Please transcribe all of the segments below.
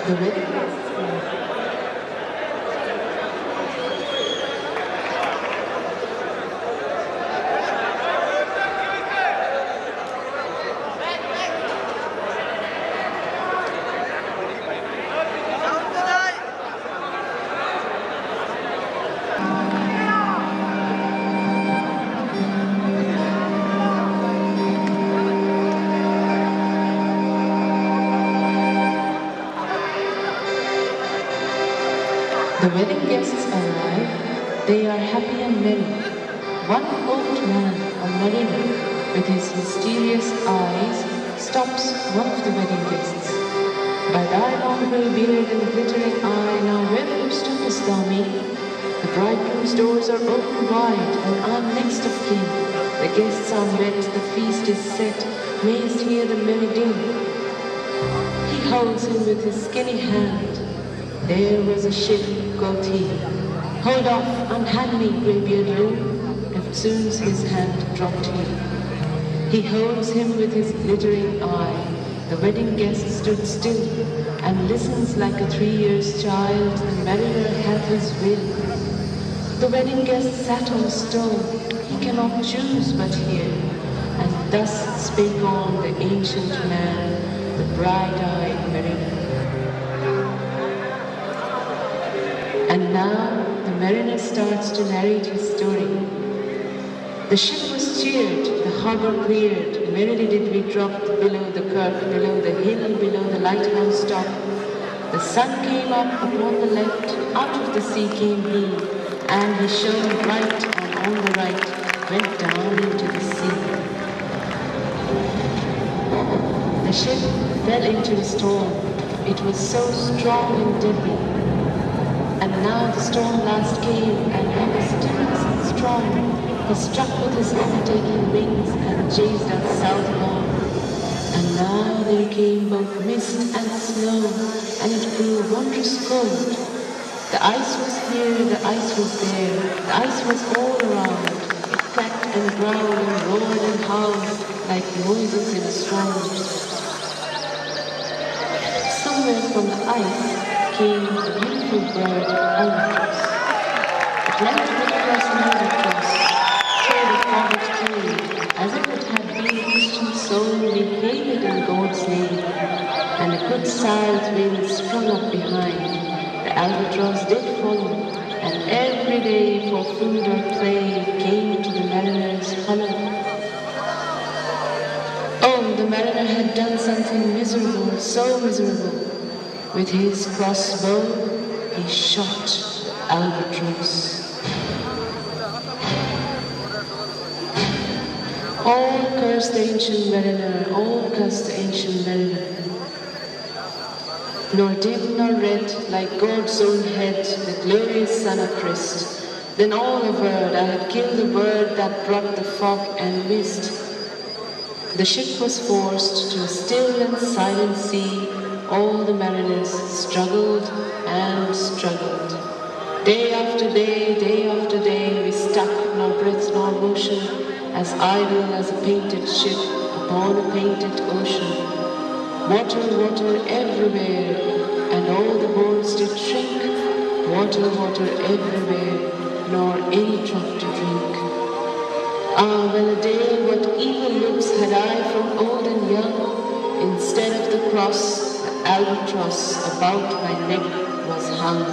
The wedding. The wedding guests arrive. They are happy and merry. One old man, a mariner, with his mysterious eyes, stops one of the wedding guests. By thy long grey beard and glittering eye, now wherefore stoopest thou me? The bridegroom's doors are open wide, and I'm next of kin. The guests are met, the feast is set. Mayst hear the merry din. He holds him with his skinny hand. There was a ship, quoth he. Hold off, unhand me, greybeard loon. Eftsoons his hand dropped he. He holds him with his glittering eye. The wedding guest stood still, and listens like a 3 years child. The mariner hath his will. The wedding guest sat on a stone. He cannot choose but hear. And thus spake on the ancient man, the bright-eyed mariner. And now the mariner starts to narrate his story. The ship was cheered, the harbour cleared, merrily did we drop below the kirk, below the hill, below the lighthouse top. The sun came up upon the left, out of the sea came he, and he shone bright, and on the right went down into the sea. The ship fell into a storm. It was so strong and deadly. And now the storm blast came, and he was tense and strong. He struck with his overtaking wings and chased us southward. And now there came both mist and snow, and it grew wondrous cold. The ice was here, the ice was there, the ice was all around. It cracked and growled and roared and howled like noises in a storm. Somewhere from the ice came a beautiful bird, albatross. It went with across an albatross, toward the forward cave, as if it had been a Christian soul repainted in God's name. And a good south wind sprung up behind. The albatross did follow, and every day for food or play came to the mariner's hollow. Oh, the mariner had done something miserable, so miserable. With his crossbow, he shot albatross. All curse the ancient mariner, all curse the ancient mariner. Nor dim nor red, like God's own head, the glorious sun of Christ. Then all averred, I had killed the bird that brought the fog and mist. The ship was forced to a still and silent sea. All the mariners struggled and struggled. Day after day, we stuck, nor breath nor motion, as idle as a painted ship upon a painted ocean. Water, water everywhere, and all the boats did shrink. Water, water everywhere, nor any drop to drink. Ah, well a day, what evil looks had I from old and young. Instead of the cross, albatross about my neck was hung.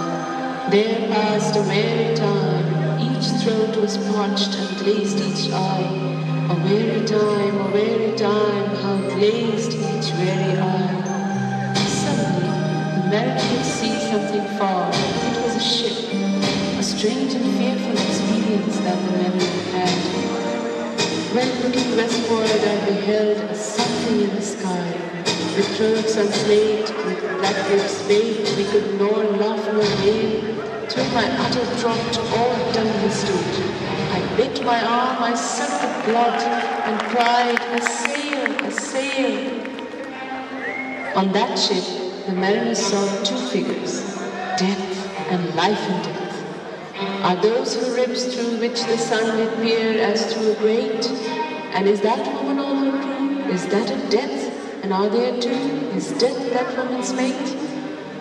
There passed a weary time, each throat was parched and glazed each eye. A weary time, how glazed each weary eye. Suddenly, the mariner could see something far. It was a ship, a strange and fearful experience that the mariner had. When looking westward, I beheld a something in the sky. With throats unslaved, with black lips baked, we could nor laugh nor wail. Through my utter dropped, all dumb we stood. I bit my arm, I sucked the blood, and cried, a sail, a sail. On that ship, the mariner saw two figures, death and life and death. Are those her ribs through which the sun did peer as through a grate? And is that woman all her crew? Is that a death? And are there two? Is death that woman's mate?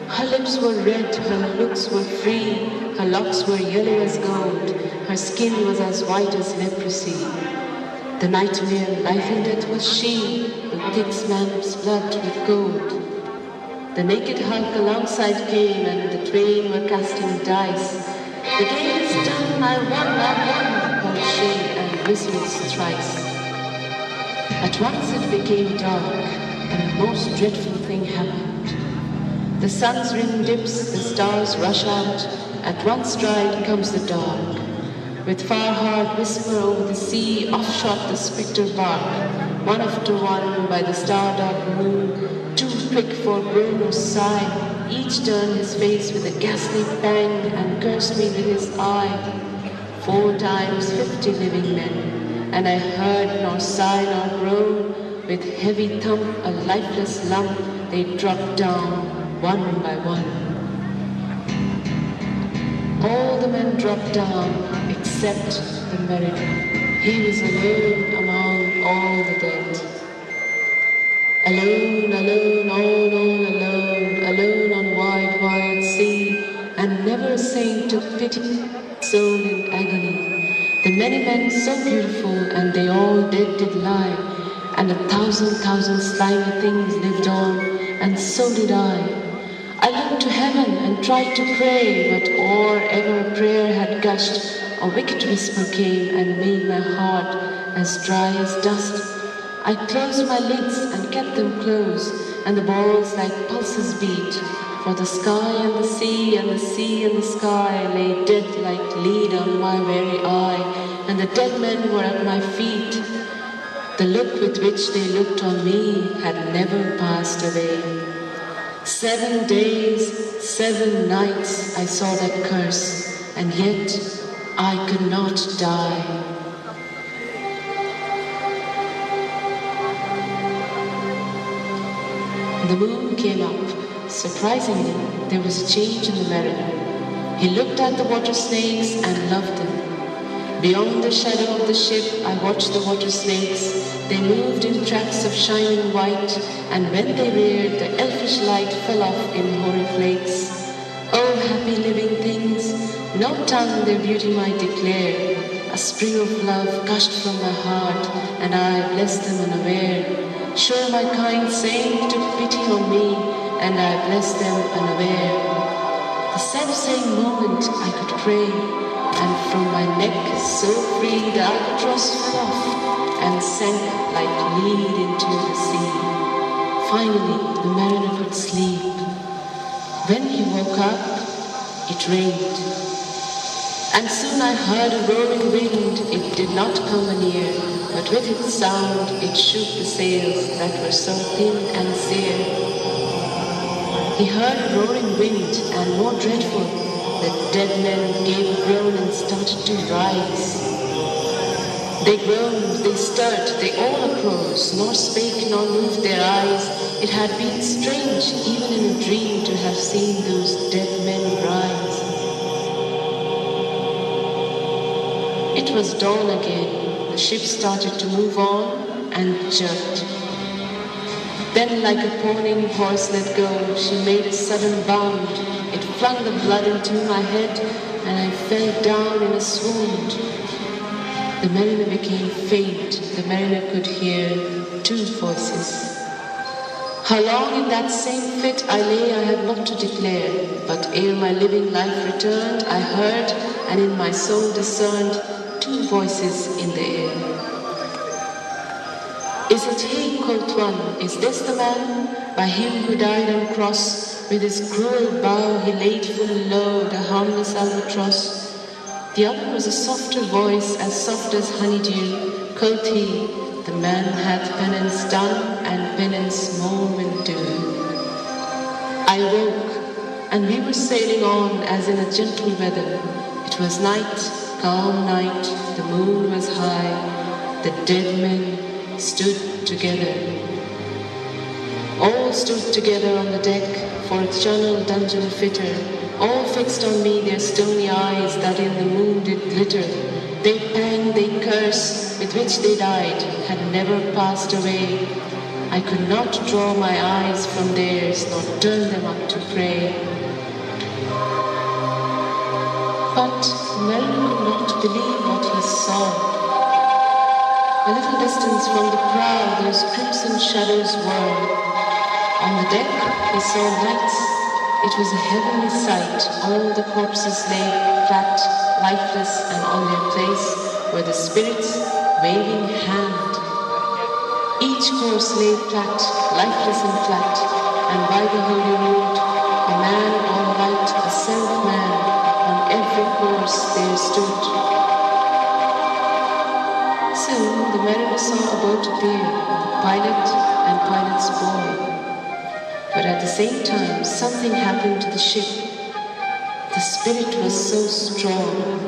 Her lips were red, her looks were free, her locks were yellow as gold, her skin was as white as leprosy. The nightmare, life and death was she, who ticks man's blood with gold. The naked Hulk alongside came, and the twain were casting dice. The game is done, I won, called she, and whistled thrice. At once it became dark, and the most dreadful thing happened. The sun's rim dips, the stars rush out, at one stride comes the dark. With far-hard whisper over the sea, off shot the spectre bark, one after one by the star-dark moon, too quick for groan or sigh, each turned his face with a ghastly pang and cursed me with his eye. 4 times 50 living men, and I heard nor sigh nor groan, with heavy thump, a lifeless lump, they dropped down, one by one. All the men dropped down, except the mariner. He was alone among all the dead. Alone, alone, all alone, alone on wide, wide sea, and never a saint took pity, soul in agony. The many men so beautiful, and they all dead did lie, and 1,000 slimy things lived on, and so did I. I looked to heaven and tried to pray, but or ever a prayer had gushed, a wicked whisper came and made my heart as dry as dust. I closed my lids and kept them closed, and the balls like pulses beat, for the sky and the sea and the sea and the sky lay dead like lead on my very eye, and the dead men were at my feet. The look with which they looked on me had never passed away. 7 days, 7 nights I saw that curse, and yet I could not die. The moon came up. Surprisingly, there was a change in the mariner. He looked at the water snakes and loved them. Beyond the shadow of the ship, I watched the water snakes. They moved in tracks of shining white, and when they reared, the elfish light fell off in hoary flakes. Oh, happy living things, no tongue their beauty might declare. A spring of love gushed from my heart, and I blessed them unaware. Sure my kind saint took pity on me, and I blessed them unaware. The self-same moment I could pray, and from my neck so free the albatross fell off and sank like lead into the sea. Finally the mariner could sleep. When he woke up, it rained. And soon I heard a roaring wind. It did not come anear, but with its sound it shook the sails that were so thin and sere. He heard a roaring wind, and more dreadful, the dead men gave a groan and started to rise. They groaned, they stirred, they all uprose, nor spake nor moved their eyes. It had been strange, even in a dream, to have seen those dead men rise. It was dawn again. The ship started to move on and jerked. Then, like a pawning horse let go, she made a sudden bound. It flung the blood into my head, and I fell down in a swoon. The mariner became faint. The mariner could hear 2 voices. How long in that same fit I lay, I have not to declare. But ere my living life returned, I heard, and in my soul discerned, 2 voices in the air. Is it he, quoth one, is this the man? By him who died on cross, with his cruel bow he laid full low the harmless albatross. The other was a softer voice, as soft as honeydew. Quoth he, the man hath penance done, and penance more will do. I woke, and we were sailing on as in a gentle weather. It was night, calm night, the moon was high, the dead men stood together. All stood together on the deck, for eternal dungeon fitter. All fixed on me their stony eyes that in the moon did glitter. They pang, they curse, with which they died, had never passed away. I could not draw my eyes from theirs, nor turn them up to pray. But Merlin could not believe what he saw. A little distance from the prow, those crimson shadows whirled. On the deck, he saw lights. It was a heavenly sight. All the corpses lay flat, lifeless, and on their place were the spirits waving hand. Each corpse lay flat, lifeless and flat, and by the holy road, a man all white, a self-man, on every corpse there stood. Soon the mariner saw a boat appear, the pilot and pilot's boy. But at the same time, something happened to the ship. The spirit was so strong.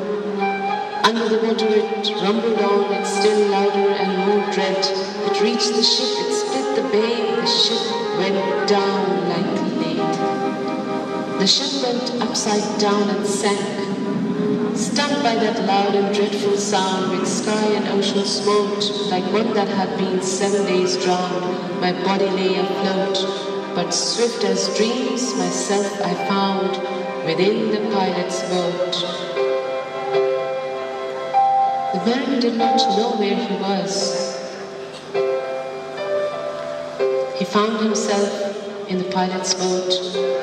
Under the water it rumbled on, it still louder and more dread. It reached the ship, it split the bay, the ship went down like lead. The ship went upside down and sank. Stunned by that loud and dreadful sound, with sky and ocean smote, like one that had been 7 days drowned, my body lay afloat. But swift as dreams, myself I found within the pilot's boat. The mariner did not know where he was. He found himself in the pilot's boat.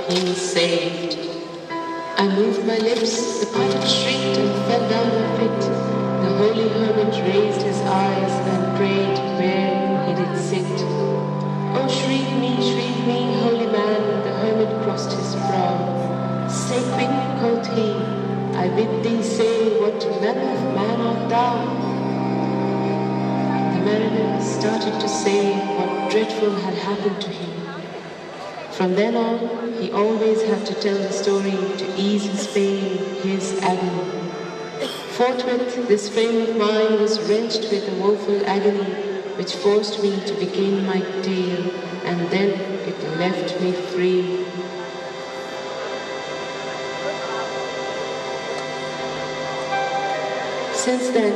He was saved. I moved my lips, the pilot shrieked and fell down a fit. The holy hermit raised his eyes and prayed where he did sit. Oh, shriek me, holy man, the hermit crossed his brow. Say quick, quoth he, I bid thee say, what manner of man art thou? The mariner started to say what dreadful had happened to him. From then on, he always had to tell the story to ease his pain, his agony. Forthwith, this frame of mine was wrenched with a woeful agony, which forced me to begin my tale, and then it left me free. Since then,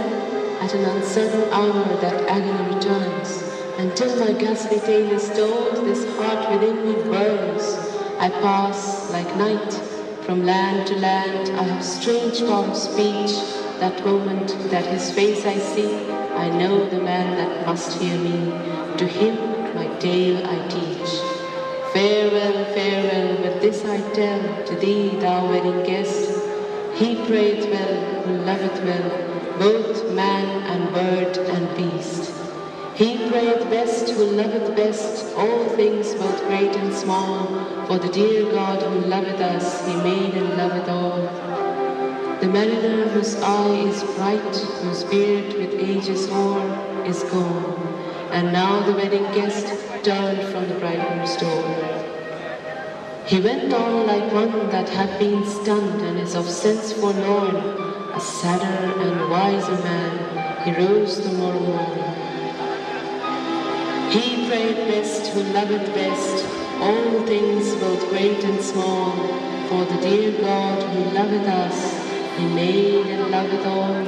at an uncertain hour that agony returns, until my ghastly tale is told, this heart within me burns. I pass like night from land to land. I have strange power of speech. That moment that his face I see, I know the man that must hear me. To him my tale I teach. Farewell, farewell, but this I tell to thee, thou wedding guest. He prayeth well, who loveth well, both man and bird and beast. He prayeth best, who loveth best, all things both great and small. For the dear God who loveth us, he made and loveth all. The mariner whose eye is bright, whose beard with ages hoar, is gone. And now the wedding guest turned from the bridegroom's door. He went on like one that had been stunned and is of sense forlorn. A sadder and wiser man, he rose the morn. He prayed best, who loveth best, all things both great and small. For the dear God who loveth us, he made and loveth all.